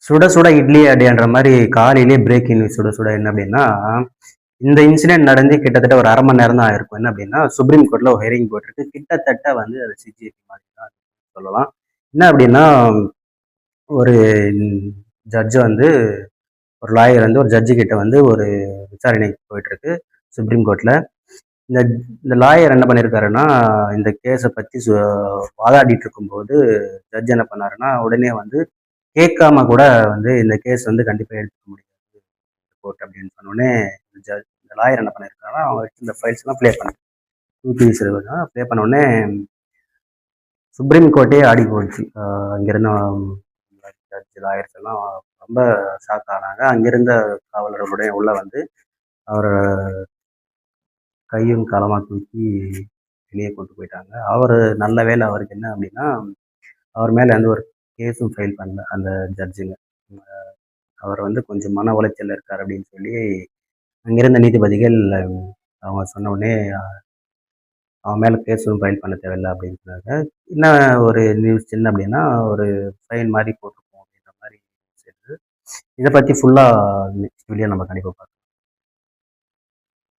சுட சுட இட்லி அப்படின்ற மாதிரி காலையிலேயே பிரேக்கிங் நியூஸ் சுட சுட என்ன அப்படின்னா, இந்த இன்சிடென்ட் நடந்து கிட்டத்தட்ட ஒரு 1/2 மணி நேரம் தான் ஆயிருக்கும். என்ன அப்படின்னா, சுப்ரீம் கோர்ட்ல ஒரு ஹியரிங் போயிட்டுருக்கு. கிட்டத்தட்ட வந்து அது சிஜிஐடி மாதிரி தான் சொல்லலாம். என்ன அப்படின்னா, ஒரு ஜட்ஜ் வந்து ஒரு லாயர் வந்து ஒரு ஜட்ஜு கிட்ட வந்து ஒரு விசாரணைக்கு போயிட்டுருக்கு சுப்ரீம் கோர்ட்ல. இந்த இந்த லாயர் என்ன பண்ணியிருக்காருன்னா, இந்த கேஸை பத்தி வாதாடிட்டு இருக்கும்போது ஜட்ஜ் என்ன பண்ணாருன்னா, உடனே வந்து கேட்காம கூட வந்து இந்த கேஸ் வந்து கண்டிப்பா எடுத்துக்க முடியாது கோர்ட் அப்படின்னு சொன்னோடனே, இந்த லாயர் என்ன பண்ணியிருக்காருன்னா, அவங்க வச்சு இந்த ஃபைல்ஸ்லாம் ப்ளே பண்ண தூக்கி வீசுறதுனா ப்ளே பண்ண உடனே சுப்ரீம் கோர்ட்டே ஆடி போச்சு. அங்கிருந்த ஜட்ஜ் லாயர்ஸ் எல்லாம் ரொம்ப ஷாக் ஆனாங்க. அங்கிருந்த காவலர்களுடைய உள்ள வந்து அவர கையும் களமா தூக்கி வெளியே கொண்டு போயிட்டாங்க. அவரு நல்ல வேளை அவருக்கு என்ன அப்படின்னா, அவர் மேல எந்த ஒரு கேஸும் ஃபைல் பண்ணல அந்த ஜட்ஜுங்க. அவர் வந்து கொஞ்சம் மன உளைச்சல்ல இருக்காரு அப்படின்னு சொல்லி அங்கிருந்த நீதிபதிகள் அவங்க சொன்ன உடனே அவன் மேல கேஸ் எதுவும் ஃபைல் பண்ண தேவையில்ல அப்படின்னு சொன்னாங்க. என்ன ஒரு நியூஸ் சின்ன அப்படின்னா, ஒரு ஃபைன் மாரி போட்டுருப்போம் அப்படின்ற மாரி இத பத்தி ஃபுல்லா நெக்ஸ்ட் வீடியோ நம்ம கண்டிப்பா பார்க்கலாம்.